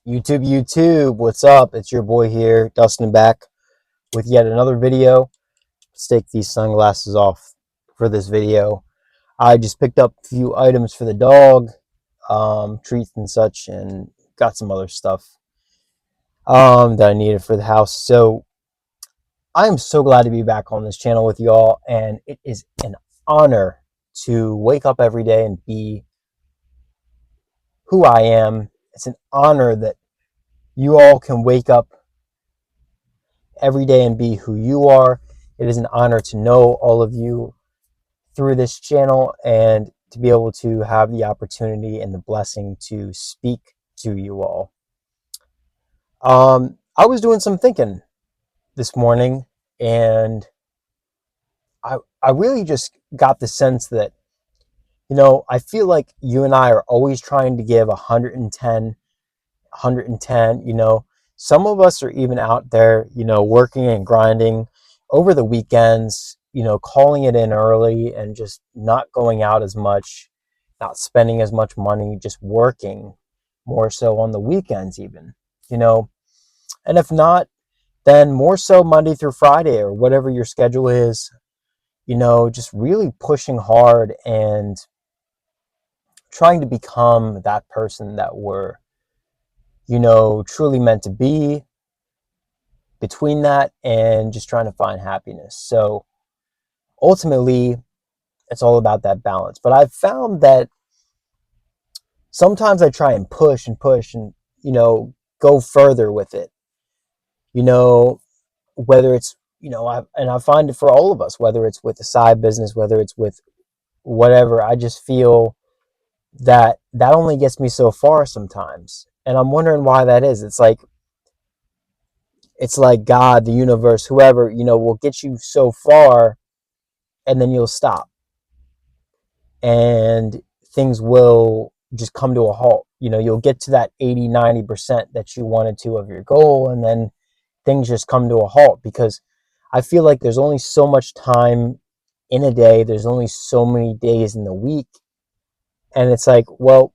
YouTube, what's up? It's your boy here, Dustin, back with yet another video. Let's take these sunglasses off for this video. I just picked up a few items for the dog, treats and such, and got some other stuff that I needed for the house. So I am so glad to be back on this channel with y'all, and it is an honor to wake up every day and be who I am. It's an honor that you all can wake up every day and be who you are. It is an honor to know all of you through this channel and to be able to have the opportunity and the blessing to speak to you all. I was doing some thinking this morning, and I really just got the sense that, I feel like you and I are always trying to give 110, some of us are even out there, working and grinding over the weekends, calling it in early and just not going out as much, not spending as much money, just working more so on the weekends even, and if not, then more so Monday through Friday or whatever your schedule is, just really pushing hard and trying to become that person that we're, truly meant to be, between that and just trying to find happiness. So ultimately, it's all about that balance. But I've found that sometimes I try and push and, go further with it, whether it's, I find it for all of us, whether it's with a side business, whether it's with whatever, I just feel that only gets me so far sometimes. And I'm wondering why that is. It's like God, the universe, whoever, will get you so far and then you'll stop. And things will just come to a halt. You'll get to that 80, 90% that you wanted to of your goal, and then things just come to a halt because I feel like there's only so much time in a day. There's only so many days in the week. And it's like, well,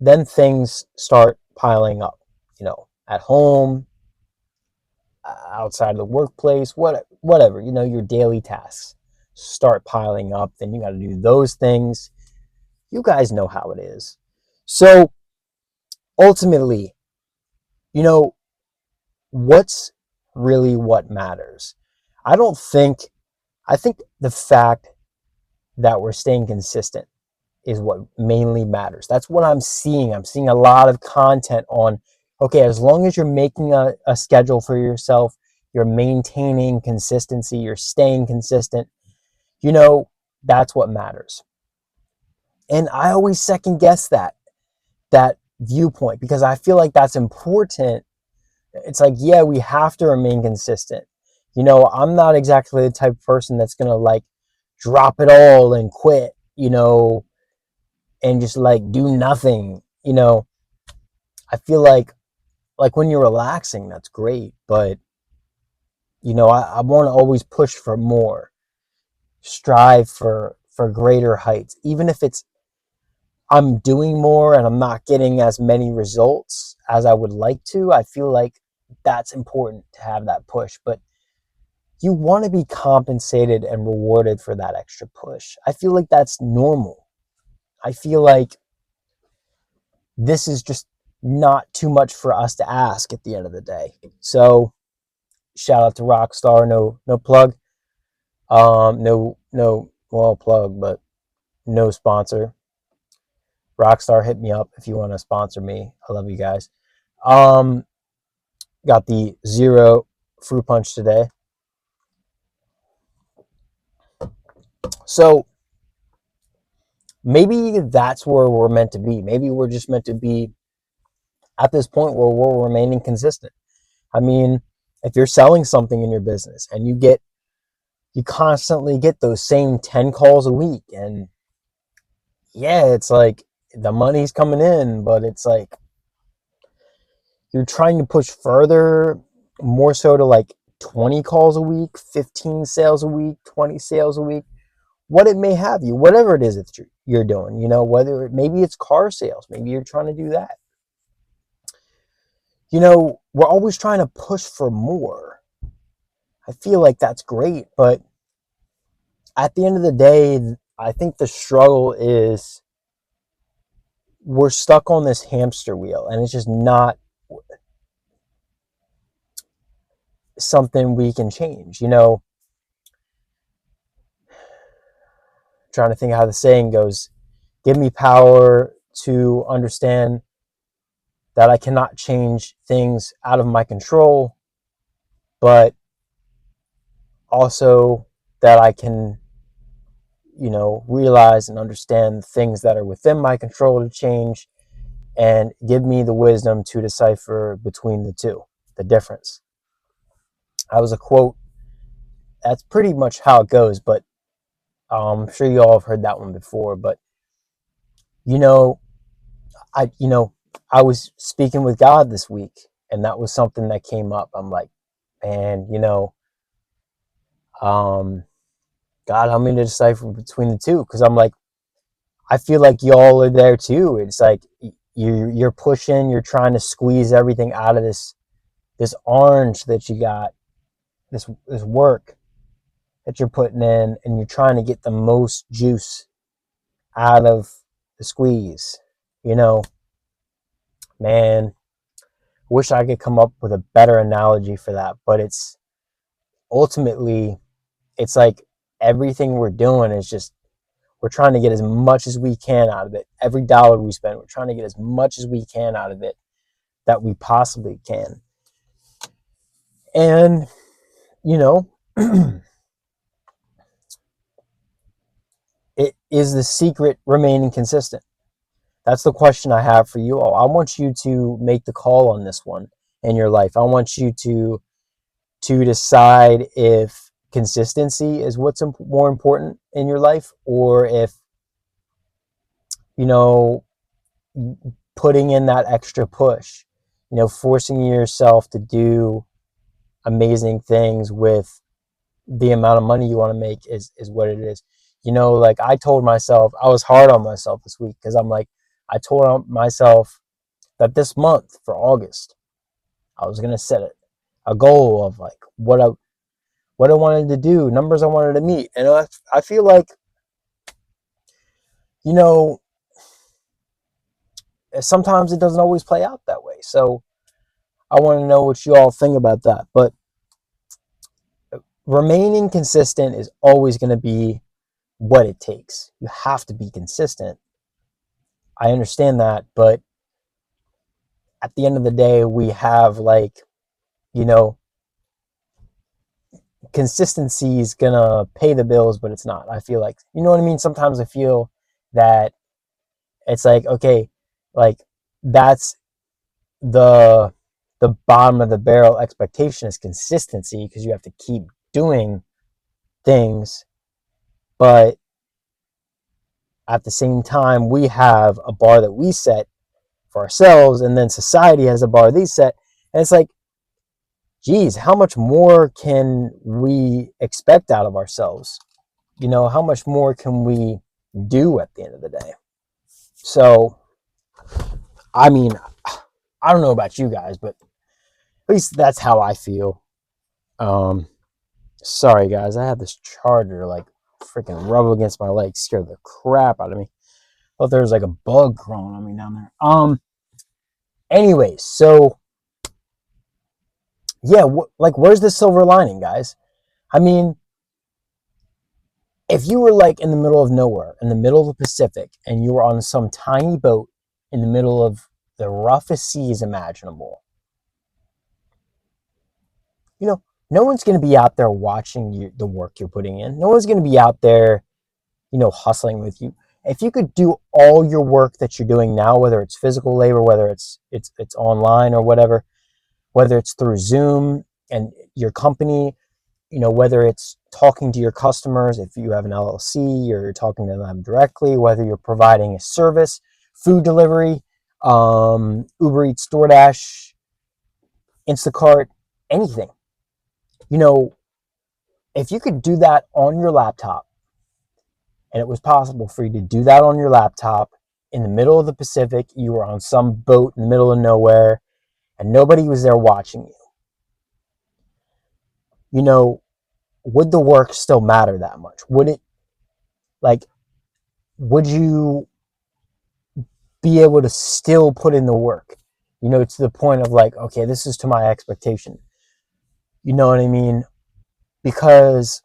then things start piling up, at home, outside of the workplace, whatever, your daily tasks start piling up. Then you got to do those things. You guys know how it is. So ultimately, what's really what matters? I think the fact that we're staying consistent is what mainly matters. That's what I'm seeing. I'm seeing a lot of content on, okay, as long as you're making a schedule for yourself, you're maintaining consistency, you're staying consistent, that's what matters. And I always second guess that viewpoint because I feel like that's important. It's like, yeah, we have to remain consistent. I'm not exactly the type of person that's going to like drop it all and quit, and just like do nothing. I feel like when you're relaxing, that's great, but I want to always push for more, strive for greater heights, even if it's I'm doing more and I'm not getting as many results as I would like to. I feel like that's important to have that push, but you want to be compensated and rewarded for that extra push. I feel like that's normal. I feel like this is just not too much for us to ask at the end of the day. So shout out to Rockstar, no plug. Well, plug, but no sponsor. Rockstar, hit me up if you want to sponsor me. I love you guys. Got the zero fruit punch today. So maybe that's where we're meant to be. Maybe we're just meant to be at this point where we're remaining consistent. I mean, if you're selling something in your business and you constantly get those same 10 calls a week, and yeah, it's like the money's coming in, but it's like you're trying to push further, more so to like 20 calls a week, 15 sales a week, 20 sales a week, what it may have you, whatever it is that you're doing, whether maybe it's car sales, maybe you're trying to do that. we're always trying to push for more. I feel like that's great, but at the end of the day, I think the struggle is we're stuck on this hamster wheel, and it's just not something we can change. Trying to think how the saying goes, give me power to understand that I cannot change things out of my control, but also that I can, realize and understand things that are within my control to change, and give me the wisdom to decipher between the two, the difference. That was a quote. That's pretty much how it goes, but I'm sure you all have heard that one before. But you know, I was speaking with God this week, and that was something that came up. I'm like, man, um, God, help me to decipher between the two, because I'm like, I feel like y'all are there too. It's like you're pushing, you're trying to squeeze everything out of this orange that you got, this work that you're putting in, and you're trying to get the most juice out of the squeeze. You know, man, wish I could come up with a better analogy for that, but it's ultimately, it's like everything we're doing is just, we're trying to get as much as we can out of it. Every dollar we spend, we're trying to get as much as we can out of it that we possibly can. And, it is the secret remaining consistent. That's the question I have for you all. I want you to make the call on this one in your life. I want you to decide if consistency is what's more important in your life, or if, you know, putting in that extra push, forcing yourself to do amazing things with the amount of money you want to make is what it is. Like I told myself, I was hard on myself this week, because I'm like, I told myself that this month for August, I was going to set a goal of like what I wanted to do, numbers I wanted to meet. And I feel like, you know, sometimes it doesn't always play out that way. So I want to know what you all think about that. But remaining consistent is always going to be what it takes. You have to be consistent. I understand that, but at the end of the day, we have like, you know, consistency is gonna pay the bills, but it's not. I feel like, you know what I mean? Sometimes I feel that it's like, okay, like that's the bottom of the barrel expectation is consistency, because you have to keep doing things, but at the same time we have a bar that we set for ourselves, and then society has a bar they set, and it's like, geez, how much more can we expect out of ourselves? How much more can we do at the end of the day? So, I mean, I don't know about you guys, but at least that's how I feel. Sorry guys, I have this charger like freaking rub against my leg, scared the crap out of me. Thought there was like a bug crawling on me down there. Anyways, so yeah, like where's the silver lining, guys? I mean, if you were like in the middle of nowhere, in the middle of the Pacific, and you were on some tiny boat in the middle of the roughest seas imaginable, no one's going to be out there watching the work you're putting in. No one's going to be out there, hustling with you. If you could do all your work that you're doing now, whether it's physical labor, whether it's online or whatever, whether it's through Zoom and your company, whether it's talking to your customers, if you have an LLC, or you're talking to them directly, whether you're providing a service, food delivery, Uber Eats, DoorDash, Instacart, anything. If you could do that on your laptop, and it was possible for you to do that on your laptop in the middle of the Pacific, you were on some boat in the middle of nowhere, and nobody was there watching you, would the work still matter that much? Would it, like, would you be able to still put in the work, to the point of like, okay, this is to my expectation? You know what I mean? Because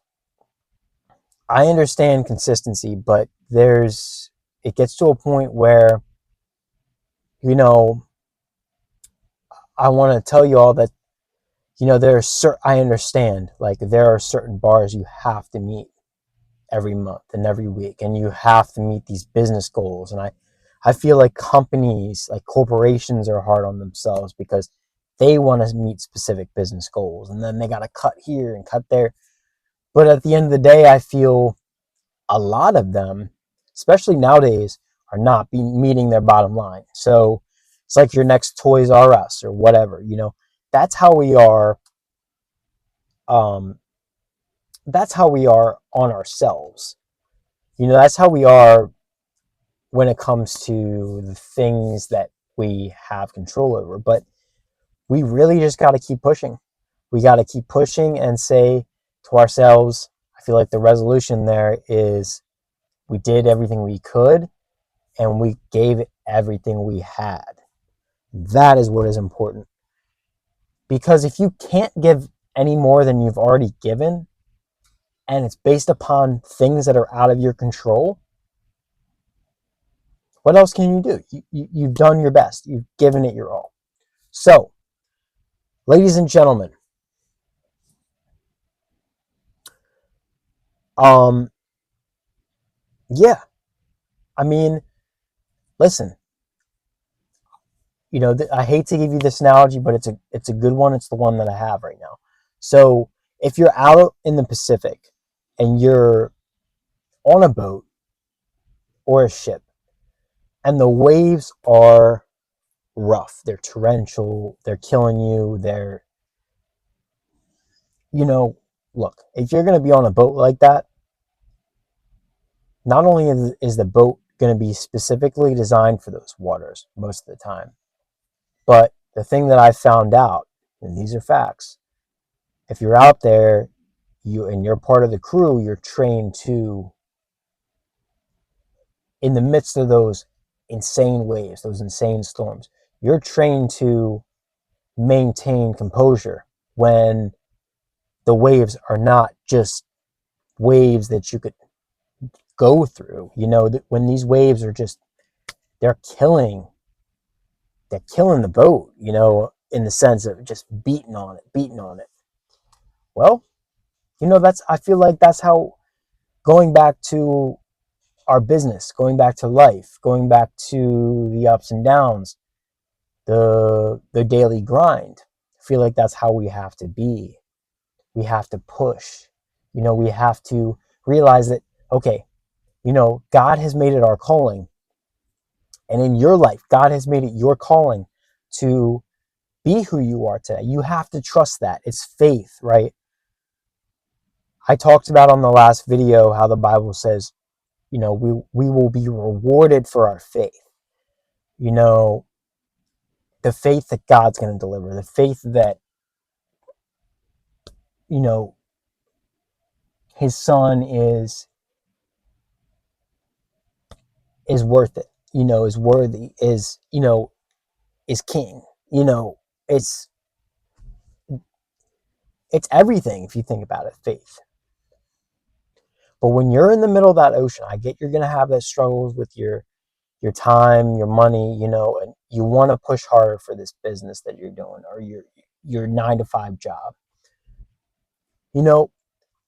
I understand consistency, but it gets to a point where, I want to tell you all that, I understand, like, there are certain bars you have to meet every month and every week, and you have to meet these business goals. And I feel like companies, like corporations, are hard on themselves because they want to meet specific business goals, and then they got to cut here and cut there. But at the end of the day, I feel a lot of them, especially nowadays, are not meeting their bottom line. So it's like your next Toys R Us or whatever. That's how we are. That's how we are on ourselves. That's how we are when it comes to the things that we have control over. But we really just got to keep pushing. We got to keep pushing and say to ourselves, I feel like the resolution there is we did everything we could and we gave it everything we had. That is what is important. Because if you can't give any more than you've already given, and it's based upon things that are out of your control, what else can you do? You've done your best. You've given it your all. So, ladies and gentlemen, yeah, I mean, listen, I hate to give you this analogy, but it's a good one. It's the one that I have right now. So if you're out in the Pacific and you're on a boat or a ship and the waves are rough, they're torrential, they're killing you, look, if you're going to be on a boat like that, not only is the boat going to be specifically designed for those waters most of the time, but the thing that I found out, and these are facts, if you're out there, you're part of the crew, you're trained to, in the midst of those insane waves, those insane storms, you're trained to maintain composure when the waves are not just waves that you could go through. When these waves are just, they're killing the boat, in the sense of just beating on it. Well, I feel like that's how, going back to our business, going back to life, going back to the ups and downs, the daily grind, I feel like that's how we have to be. We have to push. We have to realize that, okay, God has made it our calling. And in your life, God has made it your calling to be who you are today. You have to trust that. It's faith, right? I talked about on the last video how the Bible says, we will be rewarded for our faith. The faith that God's going to deliver, the faith that, his son is worth it, is worthy, is king. It's everything if you think about it, faith. But when you're in the middle of that ocean, I get you're going to have those struggles with your time, your money, and you want to push harder for this business that you're doing or your 9-to-5 job.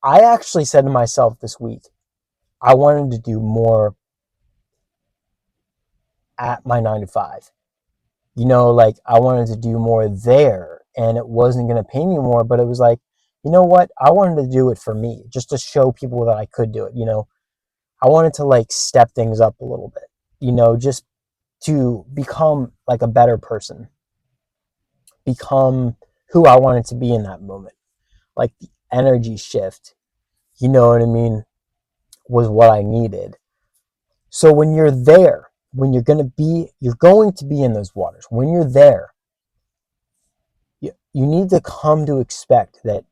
I actually said to myself this week, I wanted to do more at my 9-to-5. Like, I wanted to do more there, and it wasn't going to pay me more, but it was like, you know what? I wanted to do it for me, just to show people that I could do it. I wanted to, like, step things up a little bit, just to become like a better person, become who I wanted to be in that moment. Like, the energy shift, you know what I mean, was what I needed. So when you're there, when you're going to be in those waters, when you're there, you need to come to expect that,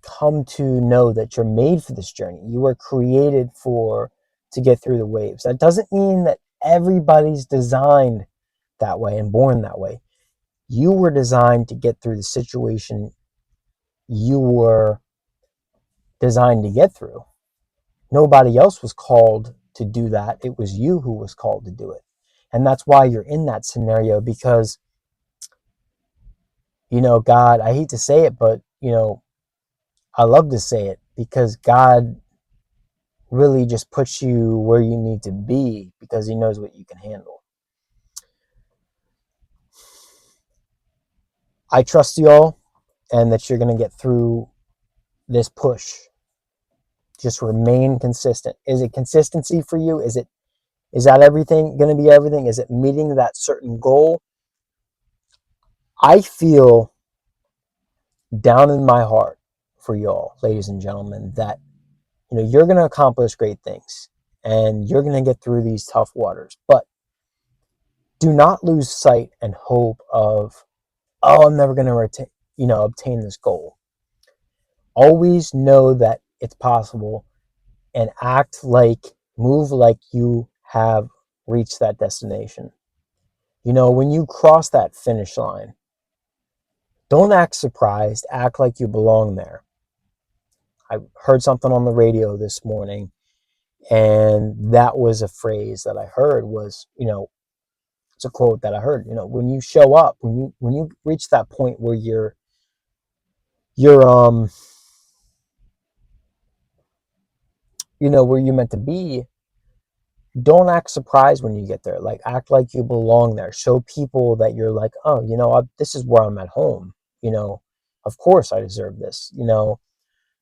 come to know that you're made for this journey. You were created to get through the waves. That doesn't mean that everybody's designed that way and born that way. You were designed to get through the situation you were designed to get through. Nobody else was called to do that. It was you who was called to do it. And that's why you're in that scenario, because, God, I hate to say it, but, I love to say it, because God really just puts you where you need to be because he knows what you can handle. I trust you all, and that you're going to get through this push. Just remain consistent. Is it consistency for you? Is that everything going to be everything? Is it meeting that certain goal? I feel down in my heart for y'all, ladies and gentlemen, that you're going to accomplish great things and you're going to get through these tough waters. But do not lose sight and hope of, oh, I'm never going to obtain this goal. Always know that it's possible, and move like you have reached that destination. When you cross that finish line, don't act surprised, act like you belong there. I heard something on the radio this morning, and that was a phrase that I heard was, it's a quote that I heard, when you show up, when you reach that point where you're where you're meant to be, don't act surprised when you get there. Like, act like you belong there. Show people that you're like, oh, this is where I'm at home. Of course I deserve this.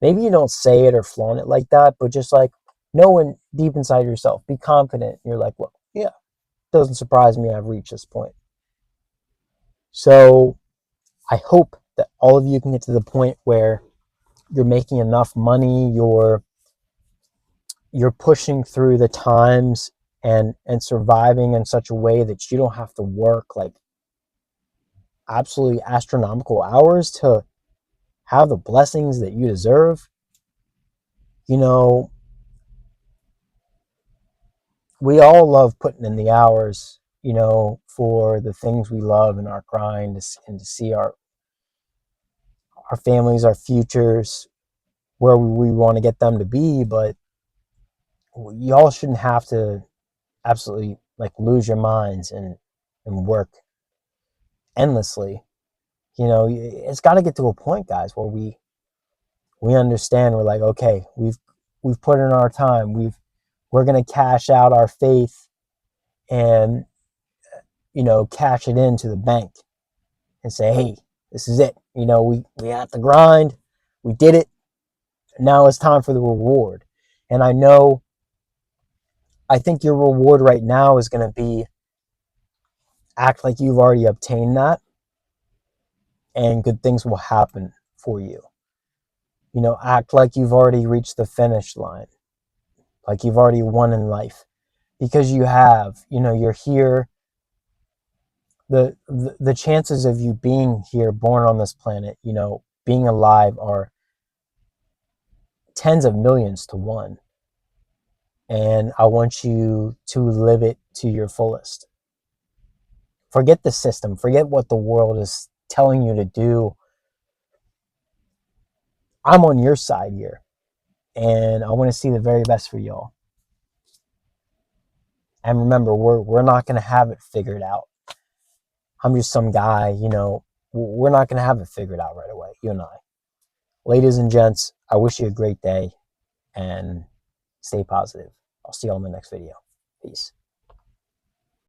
Maybe you don't say it or flaunt it like that, but just like knowing deep inside yourself, be confident. You're like, well, yeah, it doesn't surprise me I've reached this point. So I hope that all of you can get to the point where you're making enough money, you're pushing through the times and surviving in such a way that you don't have to work like absolutely astronomical hours to have the blessings that you deserve. We all love putting in the hours, for the things we love in our grind, and to see our families, our futures, where we want to get them to be. But y'all shouldn't have to absolutely like lose your minds and work endlessly. It's got to get to a point, guys, where we understand. We're like, okay, we've put in our time. We're going to cash out our faith and cash it into the bank and say, hey, this is it. We have to grind. We did it. Now it's time for the reward. And I think your reward right now is going to be act like you've already obtained that, and good things will happen for you. Act like you've already reached the finish line, like you've already won in life, because you have. You're here. The chances of you being here, born on this planet, being alive, are tens of millions to one. And I want you to live it to your fullest. Forget the system. Forget what the world is telling you to do. I'm on your side here, and I want to see the very best for y'all. And remember, we're not going to have it figured out. I'm just some guy, we're not going to have it figured out right away, you and I. Ladies and gents, I wish you a great day, and stay positive. I'll see you all in the next video. Peace.